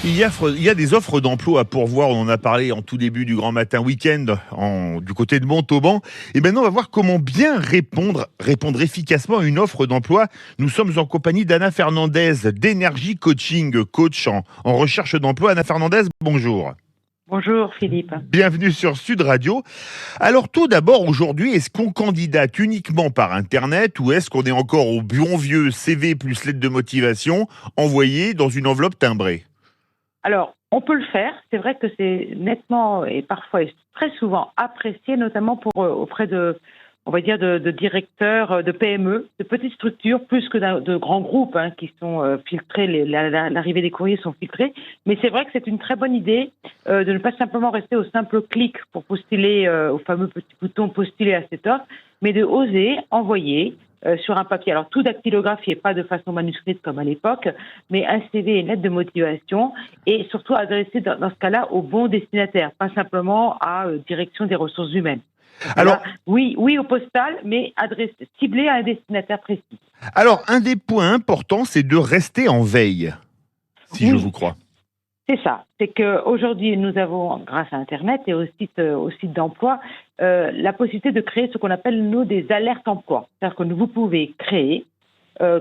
Il y a des offres d'emploi à pourvoir, on en a parlé en tout début du Grand Matin Week-end du côté de Montauban. Et maintenant, on va voir comment bien répondre efficacement à une offre d'emploi. Nous sommes en compagnie d'Anna Fernandez d'Energy Coaching, coach en recherche d'emploi. Anna Fernandez, bonjour. Bonjour Philippe. Bienvenue sur Sud Radio. Alors tout d'abord, aujourd'hui, est-ce qu'on candidate uniquement par Internet ou est-ce qu'on est encore au bon vieux CV plus lettre de motivation envoyée dans une enveloppe timbrée ? Alors, on peut le faire. C'est vrai que c'est nettement et parfois et très souvent apprécié, notamment auprès de, on va dire, de directeurs de PME, de petites structures, plus que de grands groupes qui sont filtrés. L'arrivée des courriers sont filtrés. Mais c'est vrai que c'est une très bonne idée de ne pas simplement rester au simple clic pour postuler au fameux petit bouton postuler à cette offre, mais de oser envoyer sur un papier. Alors, tout dactylographié, pas de façon manuscrite comme à l'époque, mais un CV et une lettre de motivation et surtout adressé dans ce cas-là au bon destinataire, pas simplement à direction des ressources humaines. Alors, oui au postal, mais ciblé à un destinataire précis. Alors, un des points importants, c'est de rester en veille, si je vous crois. C'est ça. C'est qu'aujourd'hui, nous avons, grâce à Internet et au site d'emploi, la possibilité de créer ce qu'on appelle, nous, des alertes emploi. C'est-à-dire que vous pouvez créer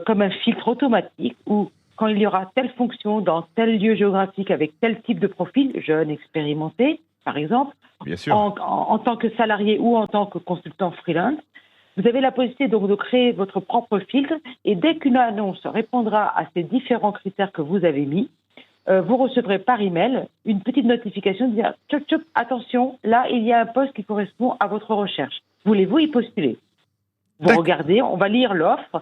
comme un filtre automatique où, quand il y aura telle fonction dans tel lieu géographique avec tel type de profil, jeune, expérimenté, par exemple, bien sûr, en tant que salarié ou en tant que consultant freelance, vous avez la possibilité donc de créer votre propre filtre et dès qu'une annonce répondra à ces différents critères que vous avez mis, vous recevrez par email une petite notification de dire « Attention, là, il y a un poste qui correspond à votre recherche. Voulez-vous y postuler ?» Vous regardez, on va lire l'offre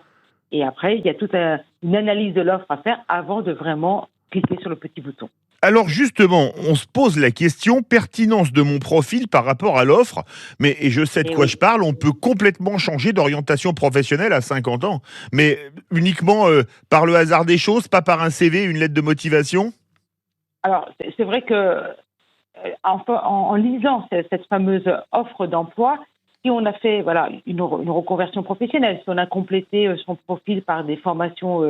et après, il y a toute une analyse de l'offre à faire avant de vraiment cliquer sur le petit bouton. Alors justement, on se pose la question pertinence de mon profil par rapport à l'offre, et je sais de quoi je parle, on peut complètement changer d'orientation professionnelle à 50 ans, mais uniquement par le hasard des choses, pas par un CV, une lettre de motivation ? Alors, c'est vrai que en lisant cette fameuse offre d'emploi, si on a fait une reconversion professionnelle, si on a complété son profil par des formations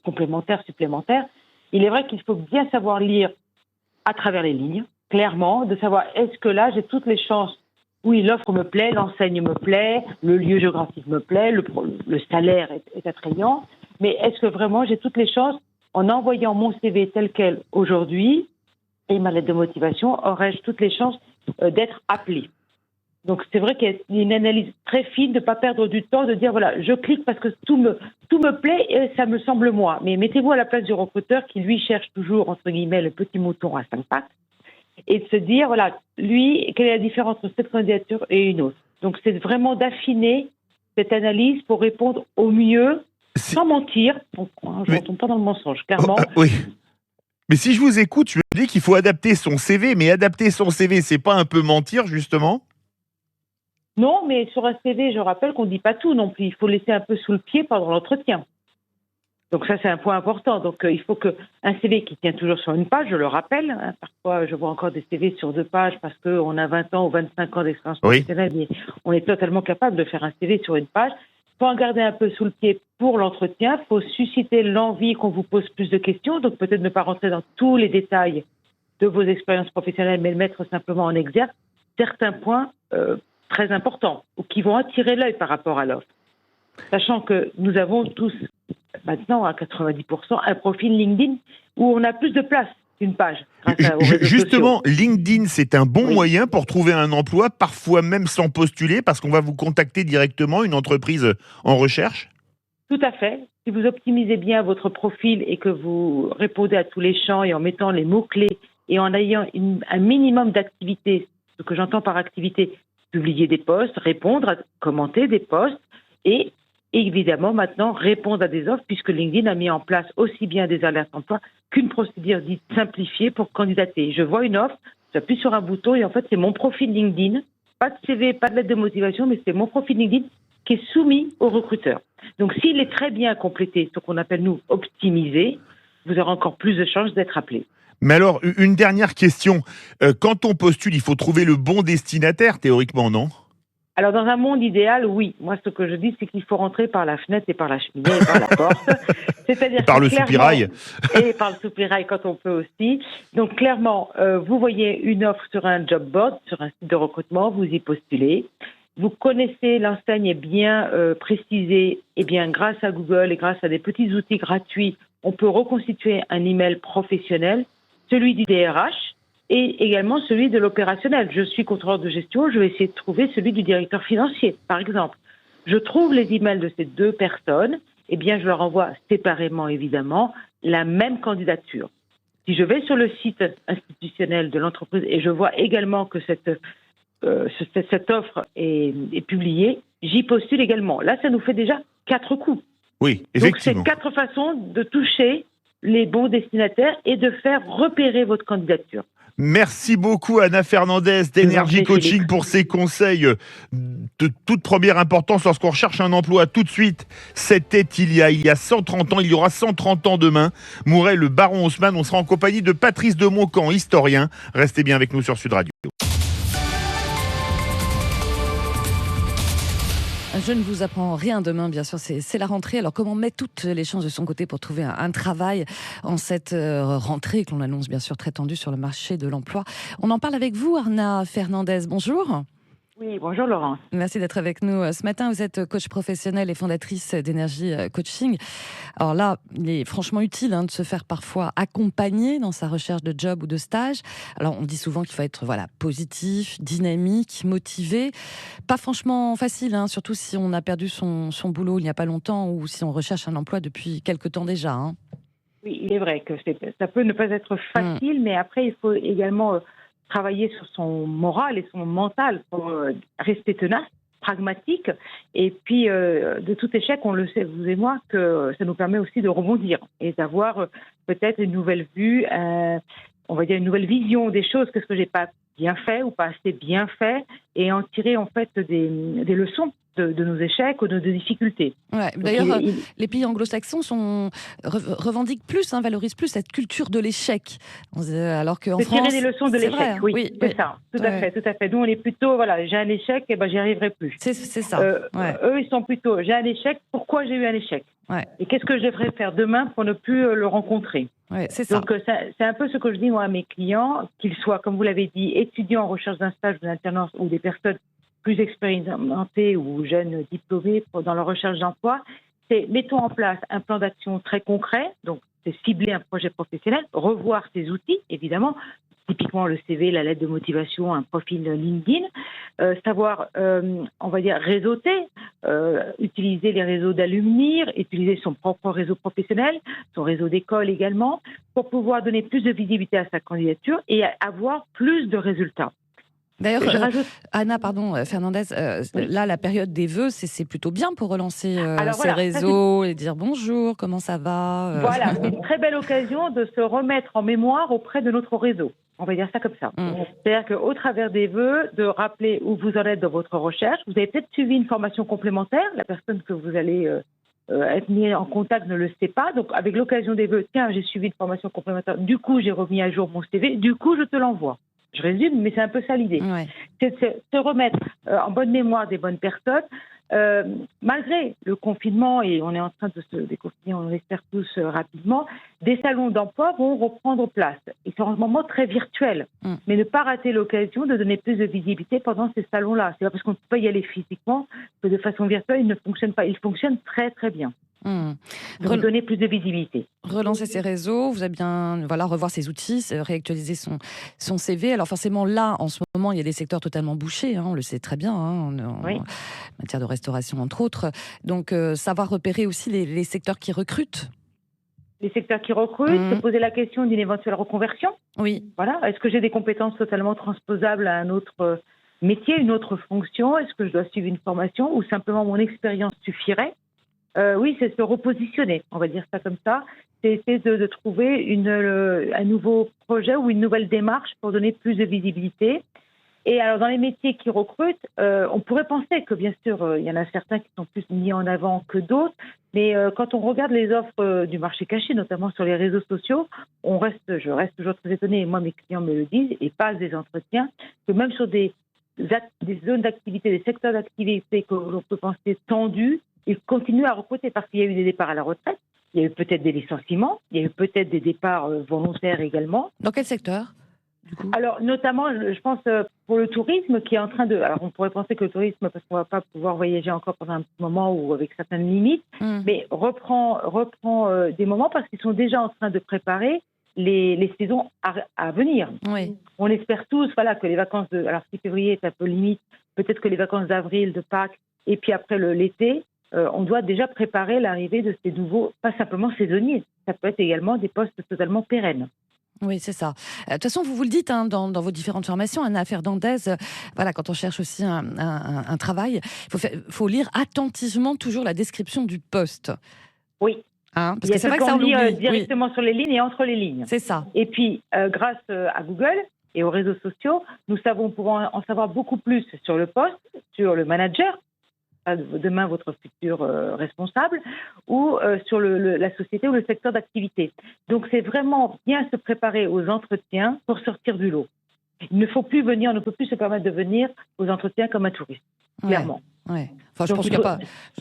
complémentaires, supplémentaires, il est vrai qu'il faut bien savoir lire à travers les lignes, clairement, de savoir est-ce que là, j'ai toutes les chances. Oui, l'offre me plaît, l'enseigne me plaît, le lieu géographique me plaît, le salaire est attrayant, mais est-ce que vraiment j'ai toutes les chances, en envoyant mon CV tel quel aujourd'hui et ma lettre de motivation, aurais-je toutes les chances d'être appelé. Donc c'est vrai qu'il y a une analyse très fine de ne pas perdre du temps, de dire voilà, je clique parce que tout me plaît et ça me semble moi. Mais mettez-vous à la place du recruteur qui lui cherche toujours, entre guillemets, le petit mouton à 5 pattes et de se dire voilà, lui, quelle est la différence entre cette candidature et une autre. Donc c'est vraiment d'affiner cette analyse pour répondre au mieux, sans mentir. Je ne tombe pas dans le mensonge, clairement. Oui. Mais si je vous écoute, je me dis qu'il faut adapter son CV, mais adapter son CV, c'est pas un peu mentir justement ? Non, mais sur un CV, je rappelle qu'on ne dit pas tout non plus. Il faut laisser un peu sous le pied pendant l'entretien. Donc ça, c'est un point important. Donc il faut qu'un CV qui tient toujours sur une page, je le rappelle, parfois je vois encore des CV sur 2 pages parce qu'on a 20 ans ou 25 ans d'expérience professionnelle, mais on est totalement capable de faire un CV sur une page. Il faut en garder un peu sous le pied pour l'entretien. Il faut susciter l'envie qu'on vous pose plus de questions. Donc peut-être ne pas rentrer dans tous les détails de vos expériences professionnelles, mais le mettre simplement en exergue certains points très importants ou qui vont attirer l'œil par rapport à l'offre. Sachant que nous avons tous, maintenant à 90%, un profil LinkedIn où on a plus de place qu'une page. Justement, LinkedIn, c'est un bon moyen pour trouver un emploi, parfois même sans postuler, parce qu'on va vous contacter directement, une entreprise en recherche ? Tout à fait. Si vous optimisez bien votre profil et que vous répondez à tous les champs et en mettant les mots-clés et en ayant un minimum d'activité, ce que j'entends par activité, publier des posts, répondre, commenter des posts et évidemment maintenant répondre à des offres puisque LinkedIn a mis en place aussi bien des alertes emploi qu'une procédure dite simplifiée pour candidater. Je vois une offre, j'appuie sur un bouton et en fait c'est mon profil LinkedIn, pas de CV, pas de lettre de motivation, mais c'est mon profil LinkedIn qui est soumis au recruteur. Donc s'il est très bien complété, ce qu'on appelle nous optimisé, vous aurez encore plus de chances d'être appelé. Mais alors, une dernière question. Quand on postule, il faut trouver le bon destinataire, théoriquement, non ? Alors, dans un monde idéal, oui. Moi, ce que je dis, c'est qu'il faut rentrer par la fenêtre et par la cheminée et par la porte. C'est-à-dire Et par que le clairement, soupirail. et par le soupirail quand on peut aussi. Donc clairement, vous voyez une offre sur un job board, sur un site de recrutement, vous y postulez. Vous connaissez l'enseigne est bien précisée, et bien grâce à Google et grâce à des petits outils gratuits, on peut reconstituer un email professionnel, celui du DRH et également celui de l'opérationnel. Je suis contrôleur de gestion, je vais essayer de trouver celui du directeur financier, par exemple. Je trouve les emails de ces deux personnes, eh bien je leur envoie séparément évidemment la même candidature. Si je vais sur le site institutionnel de l'entreprise et je vois également que cette offre est publiée, j'y postule également. Là, ça nous fait déjà 4 coups. Oui, Donc, c'est effectivement. 4 façons de toucher les bons destinataires et de faire repérer votre candidature. Merci beaucoup Anna Fernandez Je vous en d'Energy prie, Coaching Philippe. pour ces conseils de toute première importance lorsqu'on recherche un emploi tout de suite. C'était il y a 130 ans, il y aura 130 ans demain. Mourait le baron Haussmann. On sera en compagnie de Patrice de Montcamp, historien. Restez bien avec nous sur Sud Radio. Je ne vous apprends rien demain, bien sûr, c'est la rentrée. Alors, comment mettre toutes les chances de son côté pour trouver un travail en cette rentrée que l'on annonce bien sûr très tendue sur le marché de l'emploi? On en parle avec vous, Anna Fernandez. Bonjour. Oui, bonjour Laurence. Merci d'être avec nous ce matin. Vous êtes coach professionnelle et fondatrice d'Energy Coaching. Alors là, il est franchement utile de se faire parfois accompagner dans sa recherche de job ou de stage. Alors on dit souvent qu'il faut être positif, dynamique, motivé. Pas franchement facile, surtout si on a perdu son boulot il n'y a pas longtemps ou si on recherche un emploi depuis quelque temps déjà. Oui, il est vrai que ça peut ne pas être facile, mais après, il faut également travailler sur son moral et son mental pour rester tenace, pragmatique. Et puis, de tout échec, on le sait, vous et moi, que ça nous permet aussi de rebondir et d'avoir peut-être une nouvelle vue, on va dire une nouvelle vision des choses. Qu'est-ce que j'ai pas bien fait ou pas assez bien fait, et en tirer en fait des leçons de nos échecs ou de nos difficultés. Ouais, d'ailleurs, les pays anglo-saxons revendiquent plus, valorisent plus cette culture de l'échec. Alors qu'en France, tirer des leçons de l'échec, vrai, oui, c'est ça, tout à fait. Nous, on est plutôt, j'ai un échec, et j'y arriverai plus. C'est ça. Eux, ils sont plutôt, j'ai un échec, pourquoi j'ai eu un échec ? Et qu'est-ce que je devrais faire demain pour ne plus le rencontrer ? C'est ça. Donc, c'est un peu ce que je dis, moi, à mes clients, qu'ils soient, comme vous l'avez dit, étudiants en recherche d'un stage ou d'alternance, ou des personnes plus expérimentées ou jeunes diplômés dans leur recherche d'emploi, c'est mettons en place un plan d'action très concret, donc c'est cibler un projet professionnel, revoir ses outils, évidemment, typiquement le CV, la lettre de motivation, un profil LinkedIn, savoir, on va dire, réseauter, utiliser les réseaux d'alumni, utiliser son propre réseau professionnel, son réseau d'école également, pour pouvoir donner plus de visibilité à sa candidature et avoir plus de résultats. D'ailleurs, Anna, Fernandez, là, la période des vœux, c'est plutôt bien pour relancer ces réseaux et dire bonjour, comment ça va Voilà, c'est une très belle occasion de se remettre en mémoire auprès de notre réseau. On va dire ça comme ça. C'est-à-dire qu'au travers des vœux, de rappeler où vous en êtes dans votre recherche, vous avez peut-être suivi une formation complémentaire, la personne que vous allez être mis en contact ne le sait pas. Donc, avec l'occasion des vœux, tiens, j'ai suivi une formation complémentaire, du coup, j'ai remis à jour mon CV, du coup, je te l'envoie. Je résume, mais c'est un peu ça l'idée. C'est de se remettre en bonne mémoire des bonnes personnes. Malgré le confinement, et on est en train de se déconfiner, on l'espère tous rapidement, des salons d'emploi vont reprendre place. Ils sont en ce moment très virtuels, mais ne pas rater l'occasion de donner plus de visibilité pendant ces salons-là. C'est pas parce qu'on ne peut pas y aller physiquement que de façon virtuelle, ils ne fonctionnent pas. Ils fonctionnent très très bien. Donc, donner plus de visibilité. Relancer ses réseaux, vous avez bien revoir ses outils, réactualiser son CV. Alors forcément, là, en ce moment, il y a des secteurs totalement bouchés, on le sait très bien, en matière de restauration, entre autres. Donc, savoir repérer aussi les secteurs qui recrutent. Les secteurs qui recrutent, se poser la question d'une éventuelle reconversion. Oui. Voilà. Est-ce que j'ai des compétences totalement transposables à un autre métier, une autre fonction ? Est-ce que je dois suivre une formation ou simplement mon expérience suffirait ? Oui, c'est se repositionner, on va dire ça comme ça. C'est essayer de trouver un nouveau projet ou une nouvelle démarche pour donner plus de visibilité. Et alors, dans les métiers qui recrutent, on pourrait penser que, bien sûr, il y en a certains qui sont plus mis en avant que d'autres, mais quand on regarde les offres du marché caché, notamment sur les réseaux sociaux, je reste toujours très étonnée, et moi, mes clients me le disent, et passent des entretiens, que même sur des zones d'activité, des secteurs d'activité que l'on peut penser tendus, ils continuent à recruter parce qu'il y a eu des départs à la retraite, il y a eu peut-être des licenciements, il y a eu peut-être des départs volontaires également. Dans quel secteur, du coup? Alors, notamment, je pense pour le tourisme qui est en train de... Alors, on pourrait penser que le tourisme, parce qu'on ne va pas pouvoir voyager encore pendant un petit moment ou avec certaines limites, mais reprend des moments parce qu'ils sont déjà en train de préparer les saisons à venir. Oui. On espère tous que les vacances de... Alors, si février est un peu limite, peut-être que les vacances d'avril, de Pâques, et puis après l'été, on doit déjà préparer l'arrivée de ces nouveaux, pas simplement saisonniers, ça peut être également des postes totalement pérennes. Oui, c'est ça. De toute façon, vous le dites dans vos différentes formations, Anna Fernandez, voilà, quand on cherche aussi un travail, il faut lire attentivement toujours la description du poste. Oui. Parce que c'est vrai que ça, on lit l'oublie. directement sur les lignes et entre les lignes. C'est ça. Et puis, grâce à Google et aux réseaux sociaux, nous pourrons en savoir beaucoup plus sur le poste, sur le manager, demain votre futur responsable, ou sur la société ou le secteur d'activité. Donc c'est vraiment bien se préparer aux entretiens pour sortir du lot. On ne peut plus se permettre de venir aux entretiens comme un touriste, clairement. Ouais. Enfin, je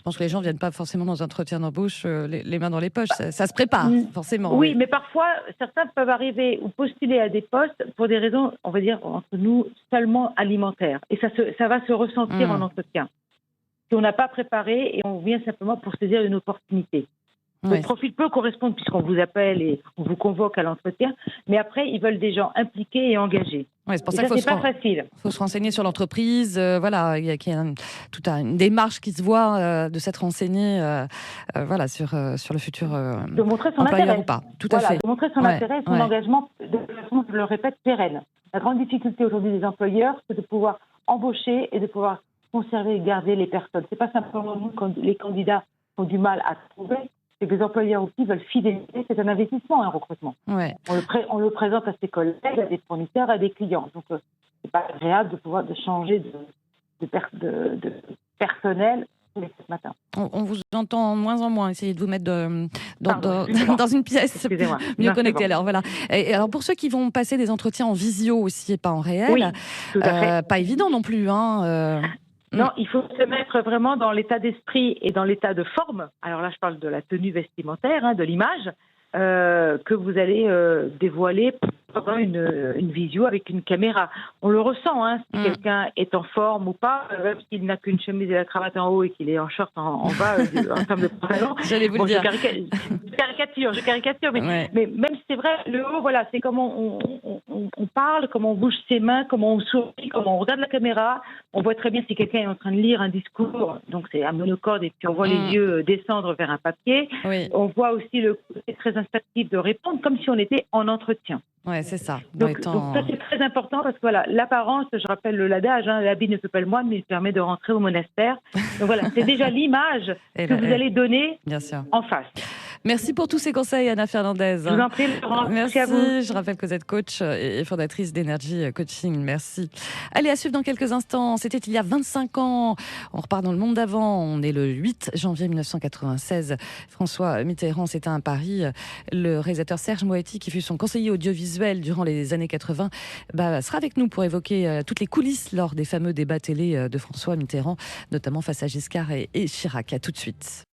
pense que les gens ne viennent pas forcément dans un entretien d'embauche les mains dans les poches. Ça se prépare, forcément. Oui, mais parfois, certains peuvent arriver ou postuler à des postes pour des raisons, on va dire, entre nous, seulement alimentaires. Et ça va se ressentir en entretien. Si on n'a pas préparé et on vient simplement pour saisir une opportunité. Le profil peut correspondre puisqu'on vous appelle et on vous convoque à l'entretien, mais après, ils veulent des gens impliqués et engagés. Ouais, c'est pour ça qu'il c'est pas facile. Il faut se renseigner sur l'entreprise. Voilà, il y a toute une démarche qui se voit de s'être renseigné voilà, sur le futur de montrer son employeur intérêt. ou pas. Tout à fait. De montrer son intérêt et son engagement de façon, je le répète, pérenne. La grande difficulté aujourd'hui des employeurs, c'est de pouvoir embaucher et de pouvoir conserver et garder les personnes. C'est pas simplement nous, quand les candidats ont du mal à trouver, c'est que les employeurs aussi veulent fidéliser. C'est un investissement, un recrutement. Ouais. On le présente à ses collègues, à des fournisseurs, à des clients. Donc, c'est pas agréable de changer de personnel tous les 7 matins. On vous entend de moins en moins. Essayez de vous mettre dans une pièce mieux connectée. Alors voilà. Et alors pour ceux qui vont passer des entretiens en visio aussi et pas en réel, tout à fait. Pas évident non plus. Non, il faut se mettre vraiment dans l'état d'esprit et dans l'état de forme. Alors là, je parle de la tenue vestimentaire, de l'image, que vous allez dévoiler pendant une visio avec une caméra. On le ressent, si quelqu'un est en forme ou pas, même s'il n'a qu'une chemise et la cravate en haut et qu'il est en short en bas, en termes de pantalon. J'allais vous le dire. Je caricature, mais même si c'est vrai, le haut, voilà, c'est comment on parle, comment on bouge ses mains, comment on sourit, comment on regarde la caméra. On voit très bien si quelqu'un est en train de lire un discours, donc c'est un monocorde, et puis on voit les yeux descendre vers un papier. Oui. On voit aussi le côté très instinctif de répondre, comme si on était en entretien. Ouais, c'est ça. Donc ça, c'est très important parce que voilà, l'apparence, je rappelle l'adage, l'habit ne fait pas le moine, mais il permet de rentrer au monastère. Donc voilà, c'est déjà l'image que vous allez donner en face. Merci pour tous ces conseils, Anna Fernandez. Je vous en prie, Laurent. Merci à vous. Je rappelle que vous êtes coach et fondatrice d'Energy Coaching. Merci. Allez, à suivre dans quelques instants. C'était il y a 25 ans. On repart dans le monde d'avant. On est le 8 janvier 1996. François Mitterrand s'éteint à Paris. Le réalisateur Serge Moetti, qui fut son conseiller audiovisuel durant les années 80, sera avec nous pour évoquer toutes les coulisses lors des fameux débats télé de François Mitterrand, notamment face à Giscard et Chirac. À tout de suite.